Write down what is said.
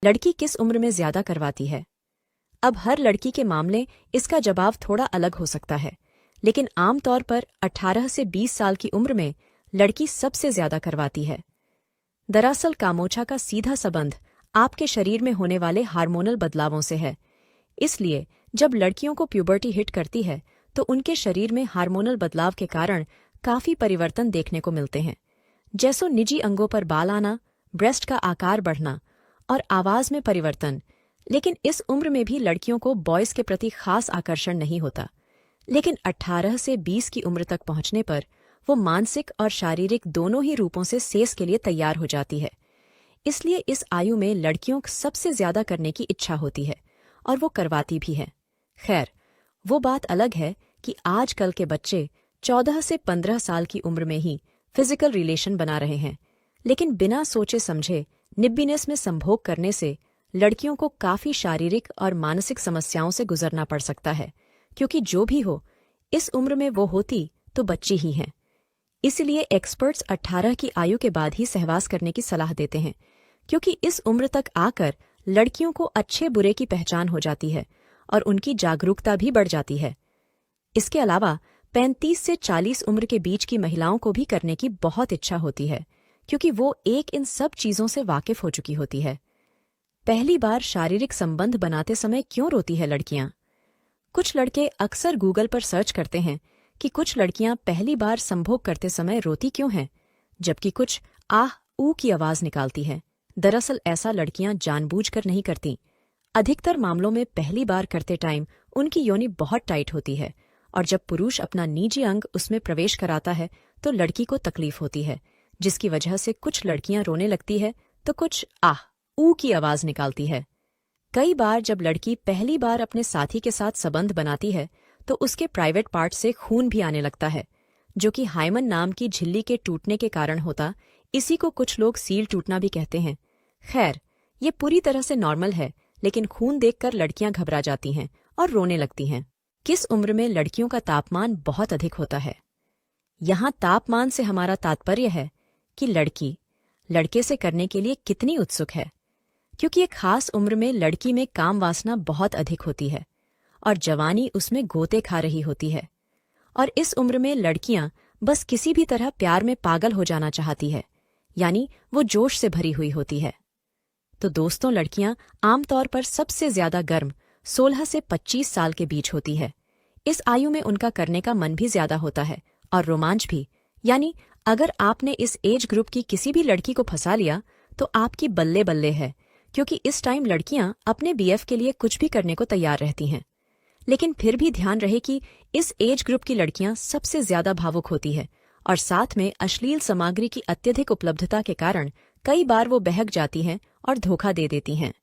लड़की किस उम्र में ज्यादा करवाती है? अब हर लड़की के मामले इसका जवाब थोड़ा अलग हो सकता है, लेकिन आमतौर पर 18 से 20 साल की उम्र में लड़की सबसे ज्यादा करवाती है। दरअसल कामोछा का सीधा संबंध आपके शरीर में होने वाले हार्मोनल बदलावों से है। इसलिए जब लड़कियों को प्यूबर्टी हिट करती है तो उनके शरीर में हार्मोनल बदलाव के कारण काफी परिवर्तन देखने को मिलते हैं, जैसे निजी अंगों पर बाल आना, ब्रेस्ट का आकार बढ़ना और आवाज में परिवर्तन। लेकिन इस उम्र में भी लड़कियों को बॉयज के प्रति खास आकर्षण नहीं होता, लेकिन 18 से 20 की उम्र तक पहुंचने पर वो मानसिक और शारीरिक दोनों ही रूपों से सेक्स के लिए तैयार हो जाती है। इसलिए इस आयु में लड़कियों को सबसे ज्यादा करने की इच्छा होती है और वो करवाती भी है। खैर, वो बात अलग है कि आजकल के बच्चे 14 से 15 साल की उम्र में ही फिजिकल रिलेशन बना रहे हैं, लेकिन बिना सोचे समझे निब्बीनेस में संभोग करने से लड़कियों को काफी शारीरिक और मानसिक समस्याओं से गुजरना पड़ सकता है, क्योंकि जो भी हो इस उम्र में वो होती तो बच्ची ही हैं। इसलिए एक्सपर्ट्स 18 की आयु के बाद ही सहवास करने की सलाह देते हैं, क्योंकि इस उम्र तक आकर लड़कियों को अच्छे बुरे की पहचान हो जाती है और उनकी जागरूकता भी बढ़ जाती है। इसके अलावा 35 से 40 उम्र के बीच की महिलाओं को भी करने की बहुत इच्छा होती है, क्योंकि वो इन सब चीजों से वाकिफ हो चुकी होती है। पहली बार शारीरिक संबंध बनाते समय क्यों रोती है लड़कियां? कुछ लड़के अक्सर गूगल पर सर्च करते हैं कि कुछ लड़कियां पहली बार संभोग करते समय रोती क्यों हैं, जबकि कुछ आह ऊ की आवाज निकालती हैं। दरअसल ऐसा लड़कियां जानबूझकर नहीं करती। अधिकतर मामलों में पहली बार करते टाइम उनकी योनि बहुत टाइट होती है और जब पुरुष अपना निजी अंग उसमें प्रवेश कराता है तो लड़की को तकलीफ होती है, जिसकी वजह से कुछ लड़कियां रोने लगती है तो कुछ आह ऊ की आवाज निकालती है। कई बार जब लड़की पहली बार अपने साथी के साथ संबंध बनाती है तो उसके प्राइवेट पार्ट से खून भी आने लगता है, जो कि हाइमन नाम की झिल्ली के टूटने के कारण होता। इसी को कुछ लोग सील टूटना भी कहते हैं। खैर, ये पूरी तरह से नॉर्मल है, लेकिन खून देखकर लड़कियां घबरा जाती हैं और रोने लगती हैं। किस उम्र में लड़कियों का तापमान बहुत अधिक होता है? यहाँ तापमान से हमारा तात्पर्य है कि लड़की लड़के से करने के लिए कितनी उत्सुक है, क्योंकि एक खास उम्र में लड़की में काम वासना बहुत अधिक होती है और जवानी उसमें गोते खा रही होती है, और इस उम्र में लड़कियां बस किसी भी तरह प्यार में पागल हो जाना चाहती है, यानी वो जोश से भरी हुई होती है। तो दोस्तों, लड़कियां आमतौर पर सबसे ज्यादा गर्म 16 से 25 साल के बीच होती है। इस आयु में उनका करने का मन भी ज्यादा होता है और रोमांच भी। यानी अगर आपने इस एज ग्रुप की किसी भी लड़की को फंसा लिया तो आपकी बल्ले बल्ले है, क्योंकि इस टाइम लड़कियां अपने बीएफ के लिए कुछ भी करने को तैयार रहती हैं। लेकिन फिर भी ध्यान रहे कि इस एज ग्रुप की लड़कियां सबसे ज्यादा भावुक होती है और साथ में अश्लील सामग्री की अत्यधिक उपलब्धता के कारण कई बार वो बहक जाती हैं और धोखा दे देती हैं।